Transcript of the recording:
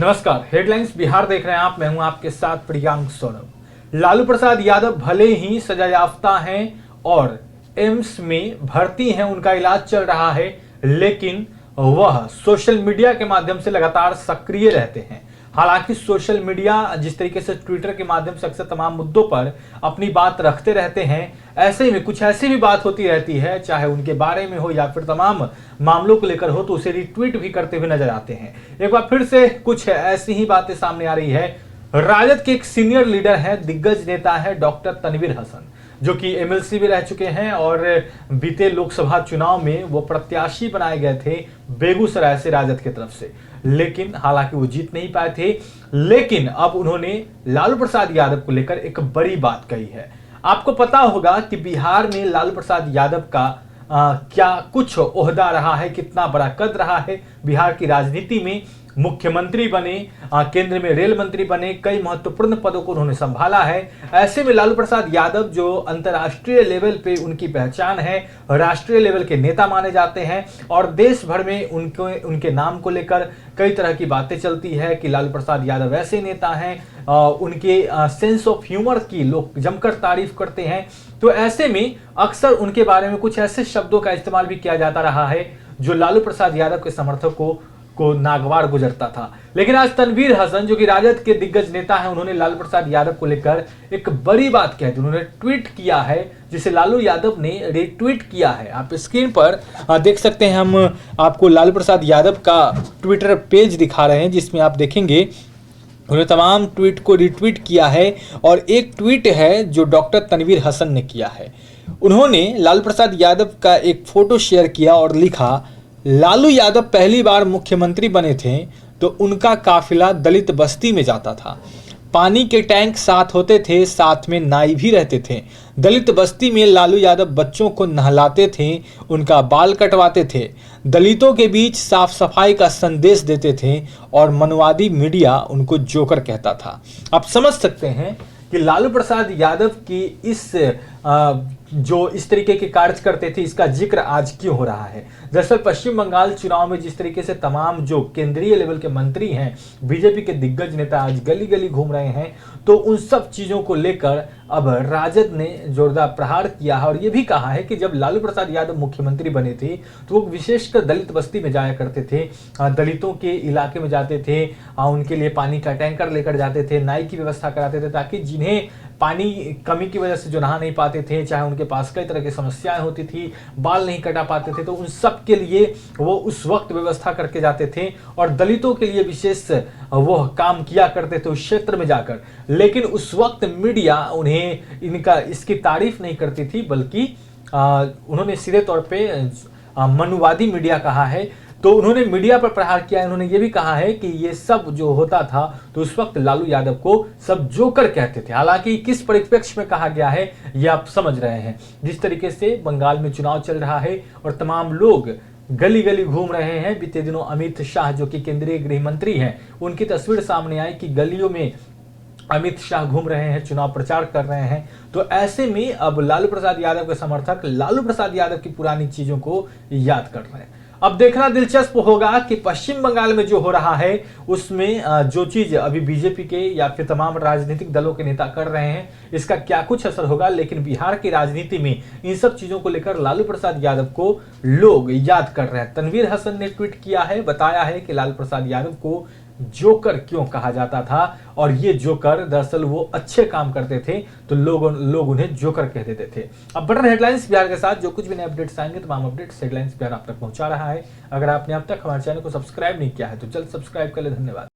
नमस्कार, हेडलाइंस बिहार देख रहे हैं आप। मैं हूं आपके साथ प्रियांक सौरभ। लालू प्रसाद यादव भले ही सजायाफ्ता हैं और एम्स में भर्ती हैं, उनका इलाज चल रहा है, लेकिन वह सोशल मीडिया के माध्यम से लगातार सक्रिय रहते हैं। हालांकि सोशल मीडिया जिस तरीके से ट्विटर के माध्यम से अक्सर तमाम मुद्दों पर अपनी बात रखते रहते हैं, ऐसे में कुछ ऐसी भी बात होती रहती है, चाहे उनके बारे में हो या फिर तमाम मामलों को लेकर हो, तो उसे रिट्वीट भी करते हुए नजर आते हैं। एक बार फिर से कुछ ऐसी ही बातें सामने आ रही है। राजद के एक सीनियर लीडर है, दिग्गज नेता है डॉक्टर तनवीर हसन, जो कि एमएलसी भी रह चुके हैं और बीते लोकसभा चुनाव में वो प्रत्याशी बनाए गए थे बेगूसराय से राजद की तरफ से, लेकिन हालांकि वो जीत नहीं पाए थे। लेकिन अब उन्होंने लालू प्रसाद यादव को लेकर एक बड़ी बात कही है। आपको पता होगा कि बिहार में लालू प्रसाद यादव का क्या कुछ ओहदा रहा है, कितना बड़ा कद रहा है बिहार की राजनीति में। मुख्यमंत्री बने, केंद्र में रेल मंत्री बने, कई महत्वपूर्ण पदों को उन्होंने संभाला है। ऐसे में लालू प्रसाद यादव जो अंतर्राष्ट्रीय लेवल पे उनकी पहचान है, राष्ट्रीय लेवल के नेता माने जाते हैं और देश भर में उनके नाम को लेकर कई तरह की बातें चलती है कि लालू प्रसाद यादव ऐसे नेता हैं, उनके सेंस ऑफ ह्यूमर की लोग जमकर तारीफ करते हैं। तो ऐसे में अक्सर उनके बारे में कुछ ऐसे शब्दों का इस्तेमाल भी किया जाता रहा है जो लालू प्रसाद यादव के समर्थकों को नागवार गुजरता था। लेकिन आज तनवीर हसन, जो कि राजद के दिग्गज नेता हैं, उन्होंने लालू प्रसाद यादव को लेकर एक बड़ी बात कह दी। उन्होंने ट्वीट किया है जिसे लालू यादव ने रिट्वीट किया है। आप स्क्रीन पर देख सकते हैं, हम आपको लालू प्रसाद यादव का ट्विटर पेज दिखा रहे हैं, जिसमें आप देखेंगे उन्होंने तमाम ट्वीट को रिट्वीट किया है और एक ट्वीट है जो डॉक्टर तनवीर हसन ने किया है। उन्होंने लालू प्रसाद यादव का एक फोटो शेयर किया और लिखा, लालू यादव पहली बार मुख्यमंत्री बने थे तो उनका काफिला दलित बस्ती में जाता था। पानी के टैंक साथ होते थे, साथ में नाई भी रहते थे। दलित बस्ती में लालू यादव बच्चों को नहलाते थे, उनका बाल कटवाते थे, दलितों के बीच साफ सफाई का संदेश देते थे और मनवादी मीडिया उनको जोकर कहता था। आप समझ सकते हैं कि लालू प्रसाद यादव की इस जो इस तरीके के कार्य करते थे, इसका जिक्र आज क्यों हो रहा है। दरअसल पश्चिम बंगाल चुनाव में जिस तरीके से तमाम जो केंद्रीय लेवल के मंत्री हैं, बीजेपी के दिग्गज नेता आज गली गली घूम रहे हैं, तो उन सब चीजों को लेकर अब राजद ने जोरदार प्रहार किया है और यह भी कहा है कि जब लालू प्रसाद यादव मुख्यमंत्री बने थे तो वो विशेषकर दलित बस्ती में जाया करते थे, दलितों के इलाके में जाते थे, उनके लिए पानी का टैंकर लेकर जाते थे, नाई की व्यवस्था कराते थे, ताकि जिन्हें पानी कमी की वजह से जो नहा नहीं पाते थे, चाहे उनके पास कई तरह की समस्याएं होती थी, बाल नहीं कटा पाते थे, तो उन सब के लिए वो उस वक्त व्यवस्था करके जाते थे और दलितों के लिए विशेष वो काम किया करते थे उस क्षेत्र में जाकर। लेकिन उस वक्त मीडिया उन्हें इसकी तारीफ नहीं करती थी, बल्कि उन्होंने सीधे तौर पे मनुवादी मीडिया कहा है। तो उन्होंने मीडिया पर प्रहार किया। उन्होंने ये भी कहा है कि ये सब जो होता था तो उस वक्त लालू यादव को सब जोकर कहते थे। हालांकि किस परिप्रेक्ष्य में कहा गया है ये आप समझ रहे हैं। जिस तरीके से बंगाल में चुनाव चल रहा है और तमाम लोग गली गली घूम रहे हैं, बीते दिनों अमित शाह जो कि केंद्रीय गृह मंत्री हैं, उनकी तस्वीर सामने आई कि गलियों में अमित शाह घूम रहे हैं, चुनाव प्रचार कर रहे हैं। तो ऐसे में अब लालू प्रसाद यादव के समर्थक लालू प्रसाद यादव की पुरानी चीजों को याद कर रहे हैं। अब देखना दिलचस्प होगा कि पश्चिम बंगाल में जो हो रहा है उसमें जो चीज अभी बीजेपी के या फिर तमाम राजनीतिक दलों के नेता कर रहे हैं, इसका क्या कुछ असर होगा। लेकिन बिहार की राजनीति में इन सब चीजों को लेकर लालू प्रसाद यादव को लोग याद कर रहे हैं। तनवीर हसन ने ट्वीट किया है, बताया है कि लालू प्रसाद यादव को जोकर क्यों कहा जाता था और ये जोकर दरअसल वो अच्छे काम करते थे तो लोग उन्हें जोकर कह देते थे। अब बढ़ रहे हेडलाइंस बिहार के साथ जो कुछ भी नए अपडेट्स आएंगे, तमाम अपडेट्स हेडलाइंस बिहार आप तक पहुंचा रहा है। अगर आपने अब तक हमारे चैनल को सब्सक्राइब नहीं किया है तो जल्द सब्सक्राइब कर ले। धन्यवाद।